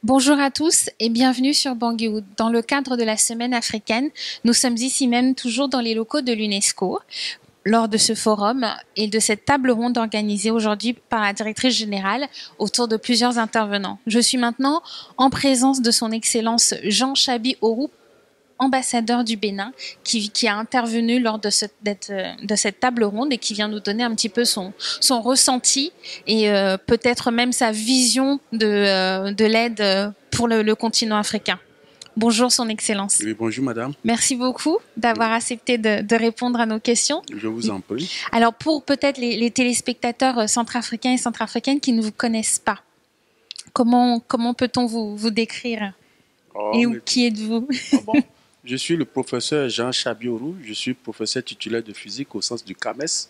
Bonjour à tous et bienvenue sur Bangui. Dans le cadre de la Semaine africaine, nous sommes ici même toujours dans les locaux de l'UNESCO lors de ce forum et de cette table ronde organisée aujourd'hui par la directrice générale autour de plusieurs intervenants. Je suis maintenant en présence de son Excellence Jean Chabi Orou, ambassadeur du Bénin, qui a intervenu lors de cette table ronde et qui vient nous donner un petit peu son ressenti et peut-être même sa vision de l'aide pour le continent africain. Bonjour Son Excellence. Oui, bonjour Madame. Merci beaucoup d'avoir accepté de répondre à nos questions. Je vous en prie. Alors pour peut-être les téléspectateurs centrafricains et centrafricaines qui ne vous connaissent pas, comment peut-on vous décrire qui êtes-vous? Bon. Je suis le professeur Jean Chabi Orou, je suis professeur titulaire de physique au sens du CAMES.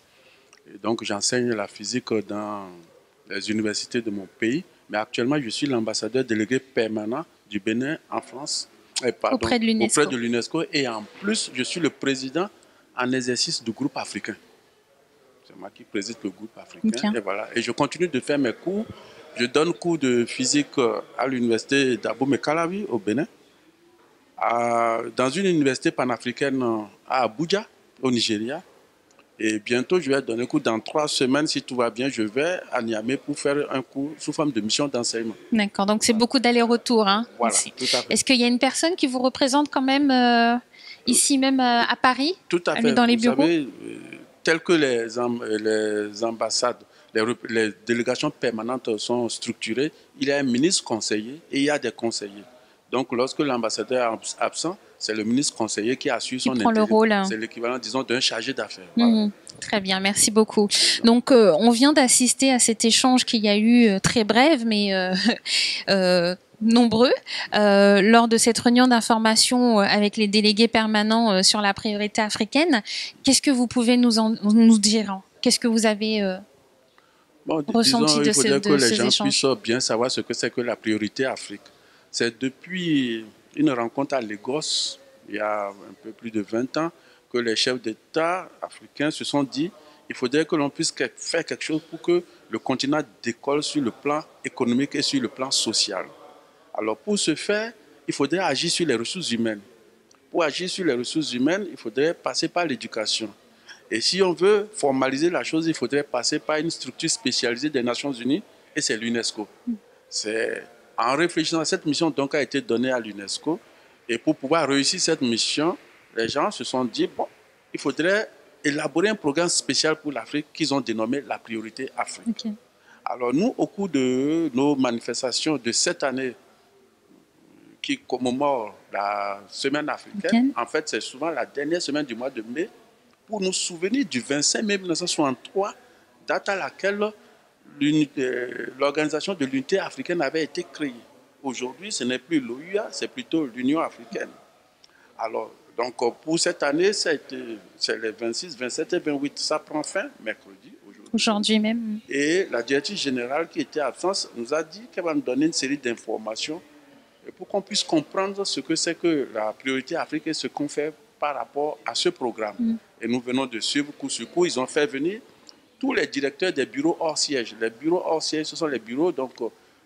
Et donc j'enseigne la physique dans les universités de mon pays. Mais actuellement, je suis l'ambassadeur délégué permanent du Bénin en France. Auprès de l'UNESCO. Et en plus, je suis le président en exercice du groupe africain. C'est moi qui préside le groupe africain. Okay. Et voilà. Et je continue de faire mes cours. Je donne cours de physique à l'université d'Abomey-Calavi au Bénin. Dans une université panafricaine à Abuja, au Nigeria. Et bientôt, je vais donner cours dans 3 semaines. Si tout va bien, je vais à Niamey pour faire un cours sous forme de mission d'enseignement. D'accord, donc c'est beaucoup d'aller-retour. Hein, voilà, ici. Tout à fait. Est-ce qu'il y a une personne qui vous représente quand même ici même à Paris? Tout à fait. Dans les bureaux? Vous savez, telles que les ambassades, les délégations permanentes sont structurées, il y a un ministre conseiller et il y a des conseillers. Donc, lorsque l'ambassadeur est absent, c'est le ministre conseiller qui assure son intérim. C'est l'équivalent, disons, d'un chargé d'affaires. Voilà. Très bien, merci beaucoup. Donc, on vient d'assister à cet échange qu'il y a eu très bref, mais nombreux, lors de cette réunion d'information avec les délégués permanents sur la priorité africaine. Qu'est-ce que vous pouvez nous dire? Qu'est-ce que vous avez ressenti de ces échanges? Il faudrait que les gens puissent bien savoir ce que c'est que la priorité Afrique. C'est depuis une rencontre à Lagos, il y a un peu plus de 20 ans, que les chefs d'État africains se sont dit qu'il faudrait que l'on puisse faire quelque chose pour que le continent décolle sur le plan économique et sur le plan social. Alors pour ce faire, il faudrait agir sur les ressources humaines. Pour agir sur les ressources humaines, il faudrait passer par l'éducation. Et si on veut formaliser la chose, il faudrait passer par une structure spécialisée des Nations Unies, et c'est l'UNESCO. En réfléchissant, cette mission donc a été donnée à l'UNESCO. Et pour pouvoir réussir cette mission, les gens se sont dit, bon, il faudrait élaborer un programme spécial pour l'Afrique qu'ils ont dénommé la priorité Afrique. Okay. Alors nous, au cours de nos manifestations de cette année, qui commémore la semaine africaine, en fait c'est souvent la dernière semaine du mois de mai, pour nous souvenir du 25 mai 1963, date à laquelle l'organisation de l'unité africaine avait été créée. Aujourd'hui, ce n'est plus l'OUA, c'est plutôt l'Union africaine. Alors, donc pour cette année, c'est les 26, 27 et 28. Ça prend fin mercredi, aujourd'hui même. Et la directrice générale qui était absente nous a dit qu'elle va nous donner une série d'informations pour qu'on puisse comprendre ce que c'est que la priorité Afrique et ce qu'on fait par rapport à ce programme. Et nous venons de suivre coup sur coup. Ils ont fait venir tous les directeurs des bureaux hors siège. Les bureaux hors siège, ce sont les bureaux donc,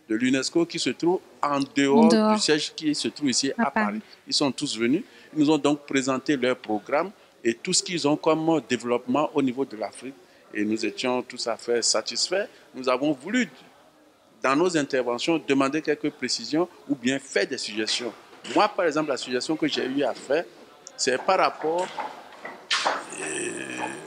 de l'UNESCO qui se trouvent en dehors du siège qui se trouve ici à Paris. Ils sont tous venus. Ils nous ont donc présenté leur programme et tout ce qu'ils ont comme développement au niveau de l'Afrique. Et nous étions tous à fait satisfaits. Nous avons voulu, dans nos interventions, demander quelques précisions ou bien faire des suggestions. Moi, par exemple, la suggestion que j'ai eu à faire, c'est par rapport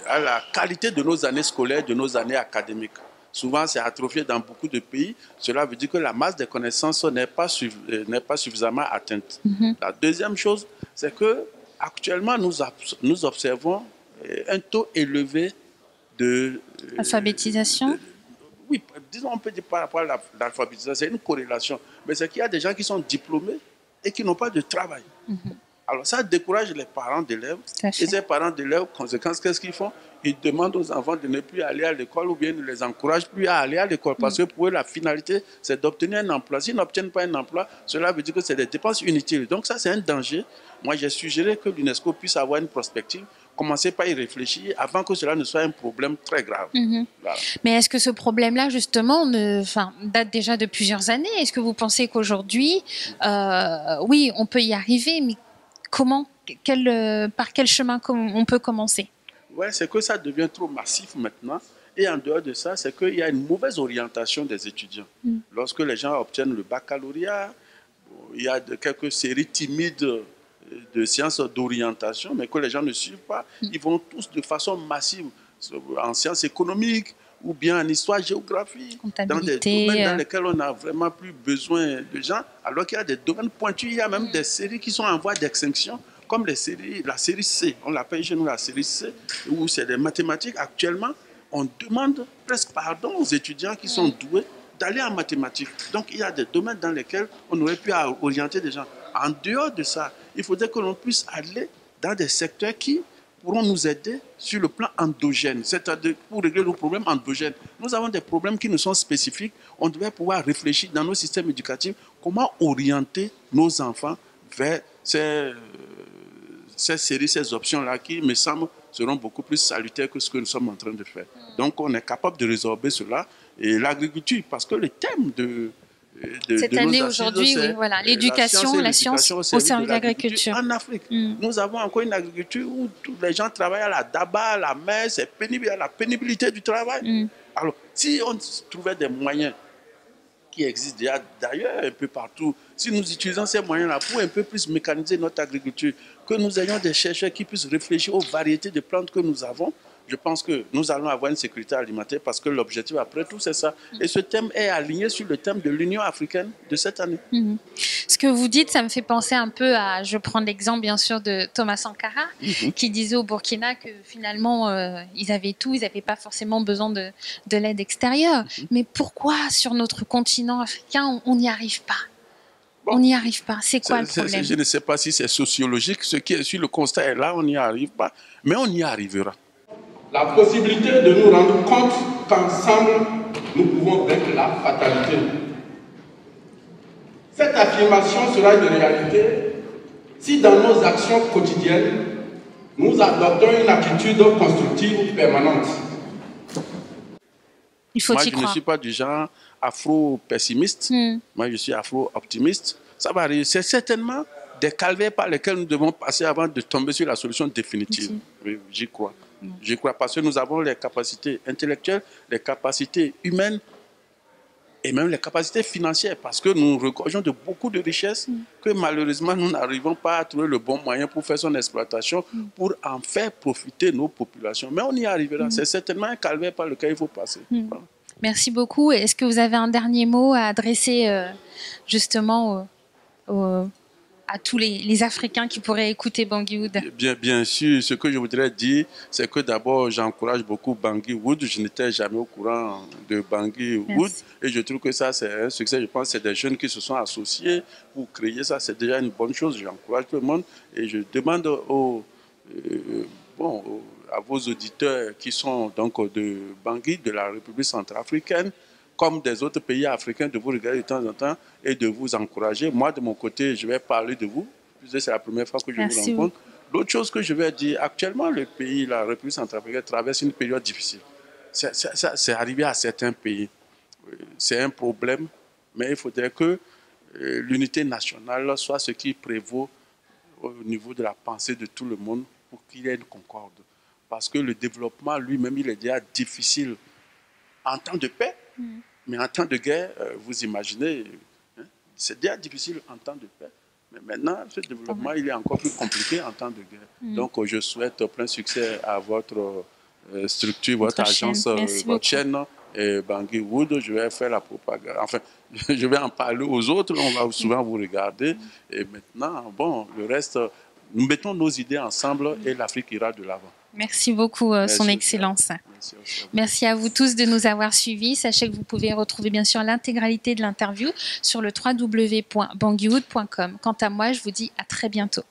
à la qualité de nos années scolaires, de nos années académiques. Souvent, c'est atrophié dans beaucoup de pays. Cela veut dire que la masse des connaissances n'est pas suffisamment atteinte. La deuxième chose, c'est que actuellement, nous observons un taux élevé de... alphabétisation. Oui, disons, on peut dire par rapport à l'alphabétisation, c'est une corrélation. Mais c'est qu'il y a des gens qui sont diplômés et qui n'ont pas de travail. Alors ça décourage les parents d'élèves. Et ces parents d'élèves, conséquence, qu'est-ce qu'ils font? Ils demandent aux enfants de ne plus aller à l'école ou bien ne les encouragent plus à aller à l'école. Parce que pour eux, la finalité, c'est d'obtenir un emploi. S'ils n'obtiennent pas un emploi, cela veut dire que c'est des dépenses inutiles. Donc ça, c'est un danger. Moi, j'ai suggéré que l'UNESCO puisse avoir une prospective commencer par y réfléchir avant que cela ne soit un problème très grave. Voilà. Mais est-ce que ce problème-là, justement, date déjà de plusieurs années? Est-ce que vous pensez qu'aujourd'hui, oui, on peut y arriver, mais comment, par quel chemin on peut commencer? Oui, c'est que ça devient trop massif maintenant. Et en dehors de ça, c'est qu'il y a une mauvaise orientation des étudiants. Lorsque les gens obtiennent le baccalauréat, il y a quelques séries timides de sciences d'orientation, mais que les gens ne suivent pas. Ils vont tous de façon massive en sciences économiques ou bien en histoire-géographie, dans des domaines dans lesquels on n'a vraiment plus besoin de gens, alors qu'il y a des domaines pointus. Il y a même des séries qui sont en voie d'extinction, comme la série C, on l'appelle chez nous la série C, où c'est des mathématiques. Actuellement, on demande presque pardon aux étudiants qui sont doués d'aller en mathématiques. Donc, il y a des domaines dans lesquels on aurait pu orienter des gens. En dehors de ça, il faudrait que l'on puisse aller dans des secteurs qui pourront nous aider sur le plan endogène, c'est-à-dire pour régler nos problèmes endogènes. Nous avons des problèmes qui nous sont spécifiques. On devrait pouvoir réfléchir dans nos systèmes éducatifs comment orienter nos enfants vers ces séries, ces options-là qui, me semble, seront beaucoup plus salutaires que ce que nous sommes en train de faire. Donc, on est capable de résorber cela. Et l'agriculture, parce que le thème de cette année aujourd'hui, oui, voilà, l'éducation, la science au service de l'agriculture. En Afrique, nous avons encore une agriculture où tous les gens travaillent à la daba, à la mer, c'est pénible, il y a la pénibilité du travail. Alors, si on trouvait des moyens qui existent déjà d'ailleurs un peu partout, si nous utilisons ces moyens-là pour un peu plus mécaniser notre agriculture, que nous ayons des chercheurs qui puissent réfléchir aux variétés de plantes que nous avons, je pense que nous allons avoir une sécurité alimentaire parce que l'objectif après tout c'est ça. Et ce thème est aligné sur le thème de l'Union africaine de cette année. Ce que vous dites, ça me fait penser un peu à, je prends l'exemple bien sûr de Thomas Sankara, qui disait au Burkina que finalement ils avaient tout, ils n'avaient pas forcément besoin de l'aide extérieure. Mais pourquoi sur notre continent africain on n'y arrive pas? Bon, on n'y arrive pas. C'est quoi le problème? Je ne sais pas si c'est sociologique. Ce qui est sur le constat est là, on n'y arrive pas. Mais on y arrivera. La possibilité de nous rendre compte qu'ensemble, nous pouvons vaincre la fatalité. Cette affirmation sera une réalité si dans nos actions quotidiennes, nous adoptons une attitude constructive permanente. Il faut Moi, y croire. Je ne suis pas du genre afro-pessimiste. Moi, je suis afro-optimiste. Ça va arriver. C'est certainement des calvaires par lesquels nous devons passer avant de tomber sur la solution définitive. Oui, j'y crois. Je crois parce que nous avons les capacités intellectuelles, les capacités humaines et même les capacités financières parce que nous regorgeons de beaucoup de richesses que malheureusement nous n'arrivons pas à trouver le bon moyen pour faire son exploitation, pour en faire profiter nos populations. Mais on y arrivera. C'est certainement un calvaire par lequel il faut passer. Voilà. Merci beaucoup. Est-ce que vous avez un dernier mot à adresser justement à tous les Africains qui pourraient écouter Bangui Wood? Bien sûr, ce que je voudrais dire, c'est que d'abord, j'encourage beaucoup Bangui Wood. Je n'étais jamais au courant de Bangui Wood. Et je trouve que ça, c'est un succès. Je pense que c'est des jeunes qui se sont associés pour créer ça. C'est déjà une bonne chose. J'encourage tout le monde. Et je demande à vos auditeurs qui sont donc de Bangui, de la République centrafricaine, comme des autres pays africains, de vous regarder de temps en temps et de vous encourager. Moi, de mon côté, je vais parler de vous. C'est la première fois que je vous rencontre. L'autre chose que je vais dire, actuellement, le pays, la République centrafricaine, traverse une période difficile. C'est arrivé à certains pays. C'est un problème, mais il faudrait que l'unité nationale soit ce qui prévaut au niveau de la pensée de tout le monde pour qu'il y ait une concorde. Parce que le développement lui-même, il est déjà difficile en temps de paix. Mais en temps de guerre, vous imaginez, c'est déjà difficile en temps de paix. Mais maintenant, ce développement, il est encore plus compliqué en temps de guerre. Donc, je souhaite plein succès à votre structure, votre agence, votre chaîne, et Bangui Wood. Je vais faire la propagande. Enfin, je vais en parler aux autres. On va souvent vous regarder. Et maintenant, bon, le reste, nous mettons nos idées ensemble et l'Afrique ira de l'avant. Merci beaucoup, Son Excellence. Merci à vous tous de nous avoir suivis. Sachez que vous pouvez retrouver bien sûr l'intégralité de l'interview sur le www.banguiwood.com. Quant à moi, je vous dis à très bientôt.